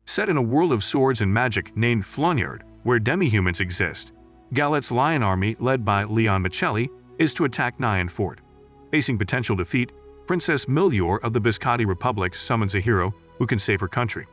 Set in a world of swords and magic named Flonyard, where demi-humans exist, Gaul's lion army, led by Leon Michelli, is to attack Nyan Fort. Facing potential defeat, Princess Millhiore of the Biscotti Republic summons a hero who can save her country.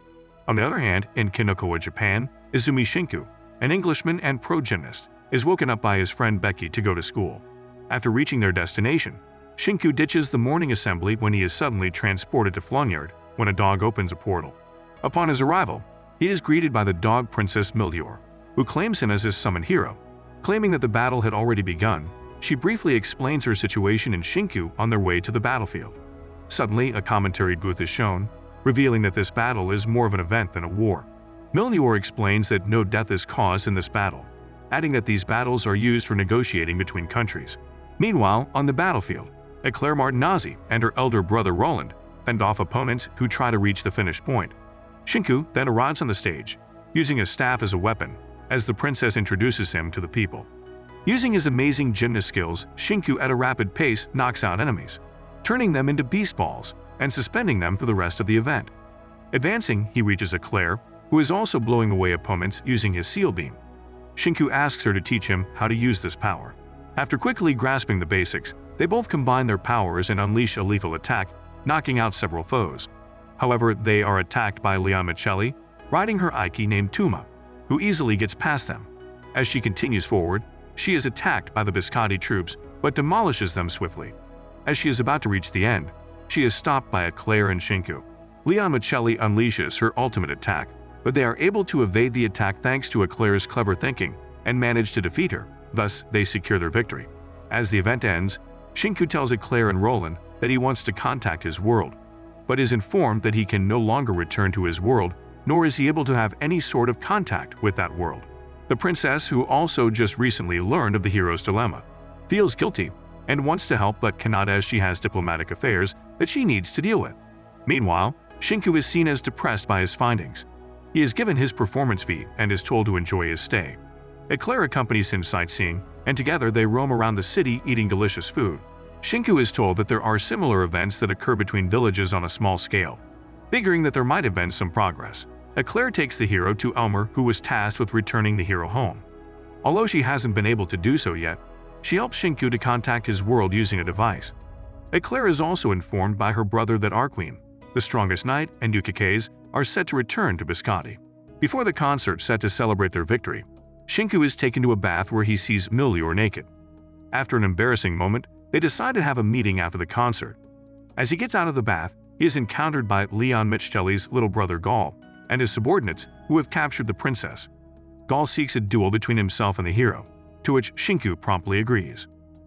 On the other hand, in Kinokawa, Japan, Izumi Shinku, an Englishman and pro-gymnast, is woken up by his friend Becky to go to school. After reaching their destination, Shinku ditches the morning assembly when he is suddenly transported to Flonyard when a dog opens a portal. Upon his arrival, he is greeted by the dog Princess Millhiore, who claims him as his summoned hero. Claiming that the battle had already begun, she briefly explains her situation in Shinku on their way to the battlefield. Suddenly, a commentary booth is shown, revealing that this battle is more of an event than a war. Millhiore explains that no death is caused in this battle, adding that these battles are used for negotiating between countries. Meanwhile, on the battlefield, Eclair Martinazzi and her elder brother Roland fend off opponents who try to reach the finish point. Shinku then arrives on the stage, using a staff as a weapon, as the princess introduces him to the people. Using his amazing gymnast skills, Shinku at a rapid pace knocks out enemies, turning them into beast balls and suspending them for the rest of the event. Advancing, he reaches Eclair, who is also blowing away opponents using his seal beam. Shinku asks her to teach him how to use this power. After quickly grasping the basics, they both combine their powers and unleash a lethal attack, knocking out several foes. However, they are attacked by Leon Michelli, riding her ecchi named Tuma, who easily gets past them. As she continues forward, she is attacked by the Biscotti troops, but demolishes them swiftly. As she is about to reach the end, she is stopped by Eclair and Shinku. Leon Michelli unleashes her ultimate attack, but they are able to evade the attack thanks to Eclair's clever thinking and manage to defeat her. Thus, they secure their victory. As the event ends, Shinku tells Eclair and Roland that he wants to contact his world, but is informed that he can no longer return to his world, nor is he able to have any sort of contact with that world. The princess, who also just recently learned of the hero's dilemma, feels guilty and wants to help but cannot as she has diplomatic affairs that she needs to deal with. Meanwhile, Shinku is seen as depressed by his findings. He is given his performance fee and is told to enjoy his stay. Eclair accompanies him sightseeing, and together they roam around the city eating delicious food. Shinku is told that there are similar events that occur between villages on a small scale. Figuring that there might have been some progress, Eclair takes the hero to Elmer, who was tasked with returning the hero home. Although she hasn't been able to do so yet, she helps Shinku to contact his world using a device. Eclair is also informed by her brother that Arquine, the strongest knight, and Yukike's are set to return to Biscotti. Before the concert set to celebrate their victory, Shinku is taken to a bath where he sees Millhiore naked. After an embarrassing moment, they decide to have a meeting after the concert. As he gets out of the bath, he is encountered by Leon Michelli's little brother Gaul and his subordinates who have captured the princess. Gaul seeks a duel between himself and the hero, to which Shinku promptly agrees.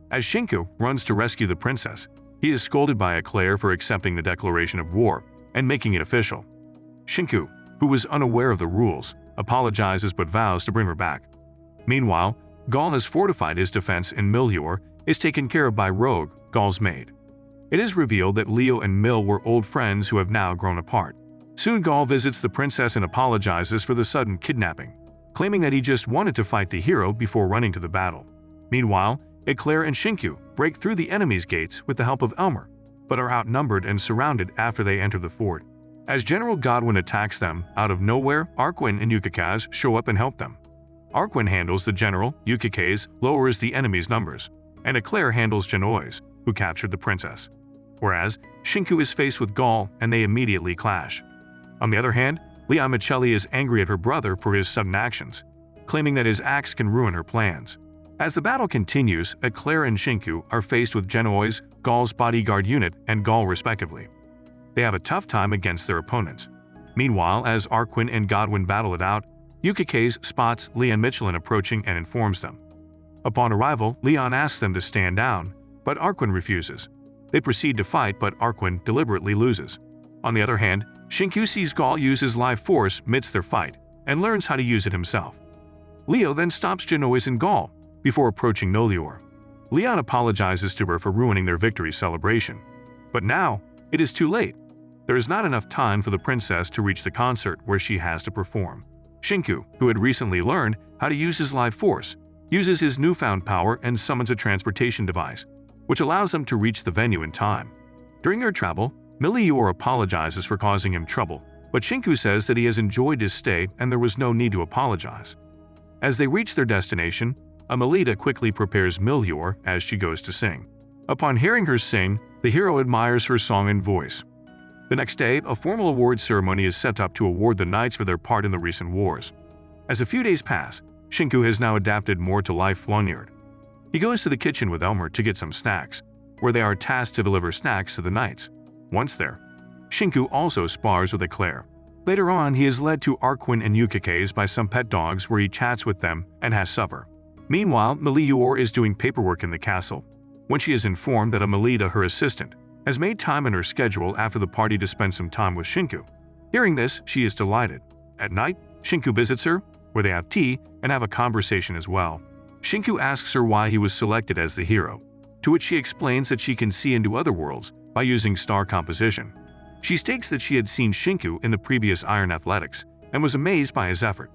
As Shinku runs to rescue the princess, he is scolded by Eclair for accepting the declaration of war and making it official. Shinku, who was unaware of the rules, apologizes but vows to bring her back. Meanwhile, Gaul has fortified his defense and Millhiore is taken care of by Rogue, Gaul's maid. It is revealed that Leo and Mill were old friends who have now grown apart. Soon Gaul visits the princess and apologizes for the sudden kidnapping, claiming that he just wanted to fight the hero before running to the battle. Meanwhile, Eclair and Shinku break through the enemy's gates with the help of Elmer, but are outnumbered and surrounded after they enter the fort. As General Godwin attacks them, out of nowhere, Arquine and Yukikaze show up and help them. Arquine handles the general, Yukikaze lowers the enemy's numbers, and Eclair handles Genoise, who captured the princess. Whereas, Shinku is faced with Gaul and they immediately clash. On the other hand, Leon Michelli is angry at her brother for his sudden actions, claiming that his acts can ruin her plans. As the battle continues, Eclair and Shinku are faced with Genoise, Gaul's bodyguard unit, and Gaul respectively. They have a tough time against their opponents. Meanwhile, as Arquine and Godwin battle it out, Yukikaze spots Leon Michelin approaching and informs them. Upon arrival, Leon asks them to stand down, but Arquine refuses. They proceed to fight, but Arquine deliberately loses. On the other hand, Shinku sees Gaul use his life force midst their fight and learns how to use it himself. Leo then stops Genoise and Gaul before approaching Millhiore. Leon apologizes to her for ruining their victory celebration. But now, it is too late. There is not enough time for the princess to reach the concert where she has to perform. Shinku, who had recently learned how to use his life force, uses his newfound power and summons a transportation device, which allows them to reach the venue in time. During their travel, Millhiore apologizes for causing him trouble but Shinku says that he has enjoyed his stay and there was no need to apologize. As they reach their destination, Amelita quickly prepares Millhiore as she goes to sing. Upon hearing her sing, the hero admires her song and voice. The next day, a formal award ceremony is set up to award the knights for their part in the recent wars. As a few days pass, Shinku has now adapted more to life Flonyard. He goes to the kitchen with Elmer to get some snacks, where they are tasked to deliver snacks to the knights. Once there, Shinku also spars with Eclair. Later on, he is led to Arquin and Yukike's by some pet dogs where he chats with them and has supper. Meanwhile, Millhiore is doing paperwork in the castle, when she is informed that Amelita, her assistant, has made time in her schedule after the party to spend some time with Shinku. Hearing this, she is delighted. At night, Shinku visits her, where they have tea and have a conversation as well. Shinku asks her why he was selected as the hero, to which she explains that she can see into other worlds by using star composition. She states that she had seen Shinku in the previous Iron Athletics and was amazed by his effort.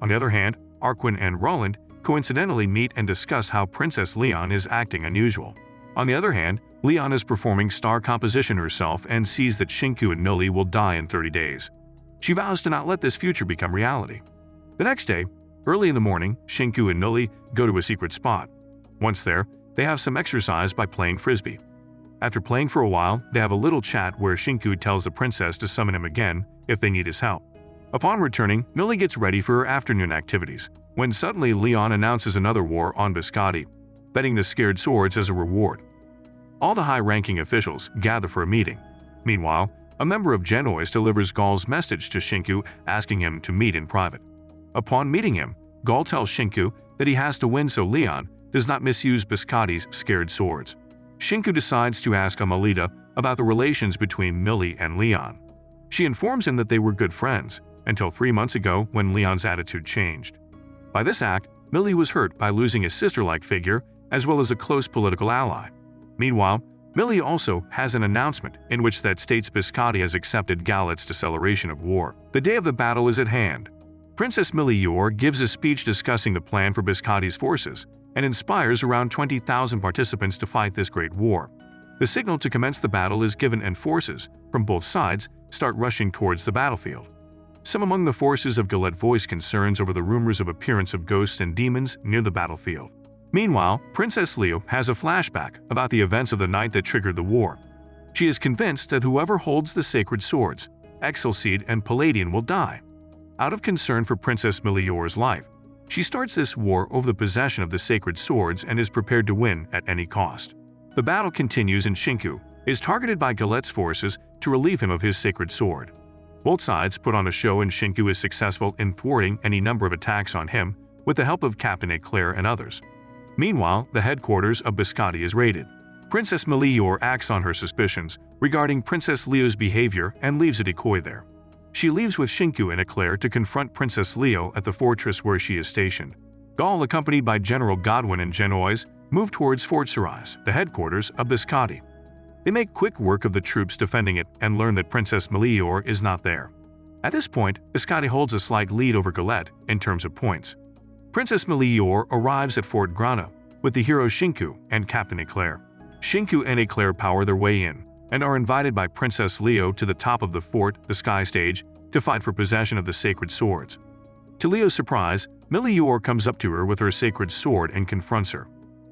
On the other hand, Arquin and Roland coincidentally meet and discuss how Princess Leon is acting unusual. On the other hand, Leon is performing star composition herself and sees that Shinku and Millie will die in 30 days. She vows to not let this future become reality. The next day, early in the morning, Shinku and Millie go to a secret spot. Once there, they have some exercise by playing frisbee. After playing for a while, they have a little chat where Shinku tells the princess to summon him again if they need his help. Upon returning, Millie gets ready for her afternoon activities, when suddenly Leon announces another war on Biscotti, betting the scared swords as a reward. All the high-ranking officials gather for a meeting. Meanwhile, a member of Genoise delivers Gaul's message to Shinku asking him to meet in private. Upon meeting him, Gaul tells Shinku that he has to win so Leon does not misuse Biscotti's scared swords. Shinku decides to ask Amelita about the relations between Millie and Leon. She informs him that they were good friends, until 3 months ago when Leon's attitude changed. By this act, Millie was hurt by losing a sister-like figure as well as a close political ally. Meanwhile, Millie also has an announcement in which that states Biscotti has accepted Gaulet's declaration of war. The day of the battle is at hand. Princess Millhiore gives a speech discussing the plan for Biscotti's forces and inspires around 20,000 participants to fight this great war. The signal to commence the battle is given and forces, from both sides, start rushing towards the battlefield. Some among the forces of Gaul voice concerns over the rumors of appearance of ghosts and demons near the battlefield. Meanwhile, Princess Leo has a flashback about the events of the night that triggered the war. She is convinced that whoever holds the sacred swords, Excelsior and Palladian, will die. Out of concern for Princess Millhiore's life, she starts this war over the possession of the sacred swords and is prepared to win at any cost. The battle continues and Shinku is targeted by Gaulet's forces to relieve him of his sacred sword. Both sides put on a show and Shinku is successful in thwarting any number of attacks on him with the help of Captain Eclair and others. Meanwhile, the headquarters of Biscotti is raided. Princess Millhiore acts on her suspicions regarding Princess Leo's behavior and leaves a decoy there. She leaves with Shinku and Eclair to confront Princess Leo at the fortress where she is stationed. Gaul, accompanied by General Godwin and Genoise, move towards Fort Cerise, the headquarters of Biscotti. They make quick work of the troops defending it and learn that Princess Millhiore is not there. At this point, Biscotti holds a slight lead over Gaulet in terms of points. Princess Millhiore arrives at Fort Grana with the hero Shinku and Captain Eclair. Shinku and Eclair power their way in and are invited by Princess Leo to the top of the fort, the sky stage, to fight for possession of the sacred swords. To Leo's surprise, Millhiore comes up to her with her sacred sword and confronts her.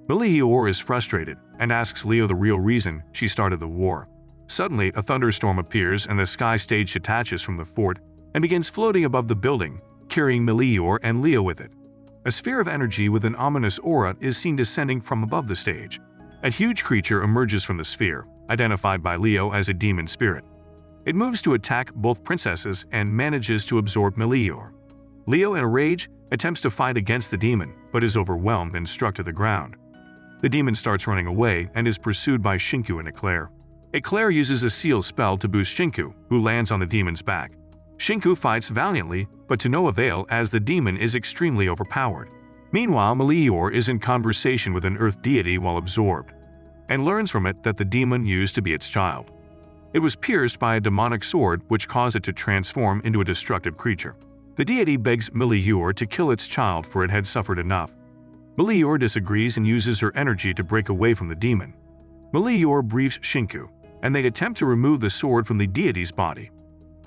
Millhiore is frustrated and asks Leo the real reason she started the war. Suddenly, a thunderstorm appears and the sky stage detaches from the fort and begins floating above the building, carrying Millhiore and Leo with it. A sphere of energy with an ominous aura is seen descending from above the stage. A huge creature emerges from the sphere, identified by Leo as a demon spirit. It moves to attack both princesses and manages to absorb Millhiore. Leo, in a rage, attempts to fight against the demon, but is overwhelmed and struck to the ground. The demon starts running away and is pursued by Shinku and Eclair. Eclair uses a seal spell to boost Shinku, who lands on the demon's back. Shinku fights valiantly, but to no avail as the demon is extremely overpowered. Meanwhile, Millhiore is in conversation with an earth deity while absorbed, and learns from it that the demon used to be its child. It was pierced by a demonic sword which caused it to transform into a destructive creature. The deity begs Millhiore to kill its child for it had suffered enough. Millhiore disagrees and uses her energy to break away from the demon. Millhiore briefs Shinku, and they attempt to remove the sword from the deity's body.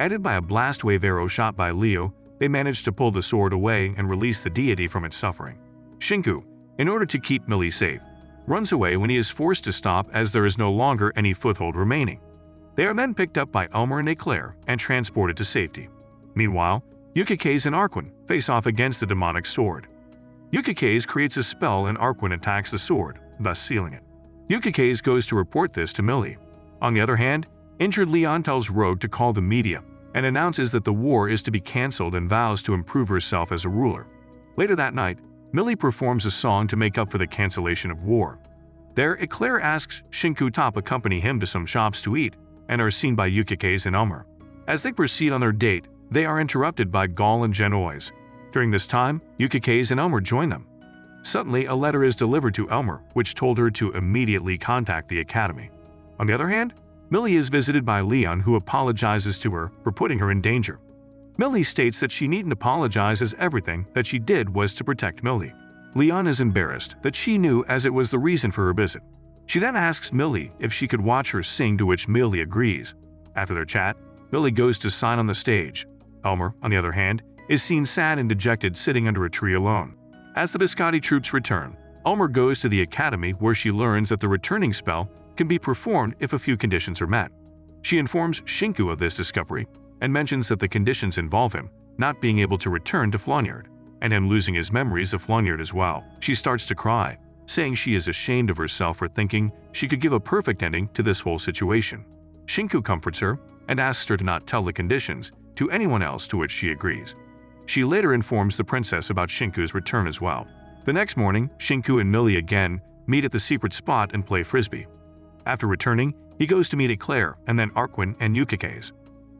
Aided by a blast wave arrow shot by Leo, they manage to pull the sword away and release the deity from its suffering. Cinque, in order to keep Millie safe, runs away when he is forced to stop as there is no longer any foothold remaining. They are then picked up by Elmer and Eclair and transported to safety. Meanwhile, Yukikaze and Arquin face off against the demonic sword. Yukikaze creates a spell and Arquin attacks the sword, thus sealing it. Yukikaze goes to report this to Millie. On the other hand, injured Leon tells Rogue to call the media and announces that the war is to be cancelled and vows to improve herself as a ruler. Later that night, Millie performs a song to make up for the cancellation of war. There, Eclair asks Cinque to accompany him to some shops to eat and are seen by Yukikaze and Elmer. As they proceed on their date, they are interrupted by Gaul and Genoise. During this time, Yukikaze and Elmer join them. Suddenly, a letter is delivered to Elmer, which told her to immediately contact the Academy. On the other hand, Millie is visited by Leon, who apologizes to her for putting her in danger. Millie states that she needn't apologize as everything that she did was to protect Millie. Leon is embarrassed that she knew as it was the reason for her visit. She then asks Millie if she could watch her sing, to which Millie agrees. After their chat, Millie goes to sign on the stage. Elmer, on the other hand, is seen sad and dejected sitting under a tree alone. As the Biscotti troops return, Elmer goes to the Academy where she learns that the returning spell can be performed if a few conditions are met. She informs Cinque of this discovery and mentions that the conditions involve him not being able to return to Flonyard and him losing his memories of Flonyard as well. She starts to cry, saying she is ashamed of herself for thinking she could give a perfect ending to this whole situation. Cinque comforts her and asks her to not tell the conditions to anyone else, to which she agrees. She later informs the princess about Cinque's return as well. The next morning, Cinque and Millie again meet at the secret spot and play frisbee. After returning, he goes to meet Eclair and then Arquin and Yukikaze.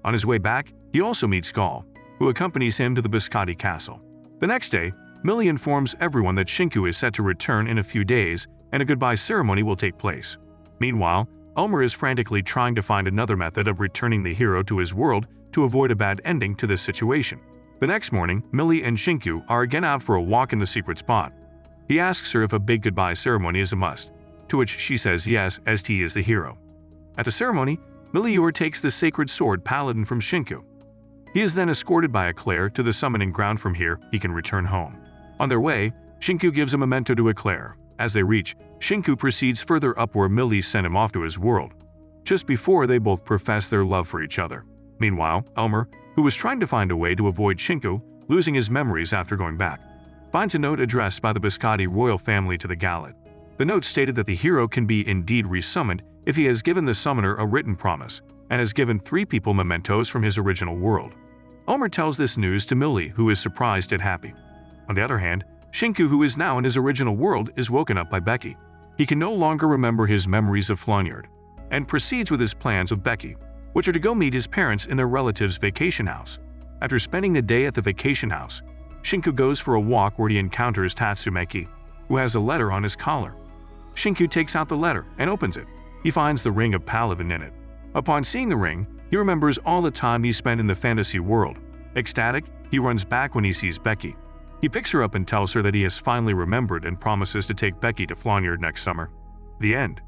On his way back, he also meets Gaul, who accompanies him to the Biscotti castle. The next day, Millie informs everyone that Cinque is set to return in a few days and a goodbye ceremony will take place. Meanwhile, Elmer is frantically trying to find another method of returning the hero to his world to avoid a bad ending to this situation. The next morning, Millie and Cinque are again out for a walk in the secret spot. He asks her if a big goodbye ceremony is a must, to which she says yes, as he is the hero. At the ceremony, Millhiore takes the sacred sword paladin from Cinque. He is then escorted by Eclair to the summoning ground. From here, he can return home. On their way, Cinque gives a memento to Eclair. As they reach, Cinque proceeds further up where Millie sent him off to his world, just before they both profess their love for each other. Meanwhile, Elmer, who was trying to find a way to avoid Cinque losing his memories after going back, finds a note addressed by the Biscotti royal family to the Galate. The note stated that the hero can be indeed resummoned if he has given the summoner a written promise and has given 3 people mementos from his original world. Elmer tells this news to Millie, who is surprised and happy. On the other hand, Cinque, who is now in his original world, is woken up by Becky. He can no longer remember his memories of Flonyard and proceeds with his plans with Becky, which are to go meet his parents in their relative's vacation house. After spending the day at the vacation house, Cinque goes for a walk where he encounters Tatsumeki, who has a letter on his collar. Cinque takes out the letter and opens it. He finds the ring of Paladin in it. Upon seeing the ring, he remembers all the time he spent in the fantasy world. Ecstatic, he runs back when he sees Becky. He picks her up and tells her that he has finally remembered and promises to take Becky to Flonyard next summer. The end.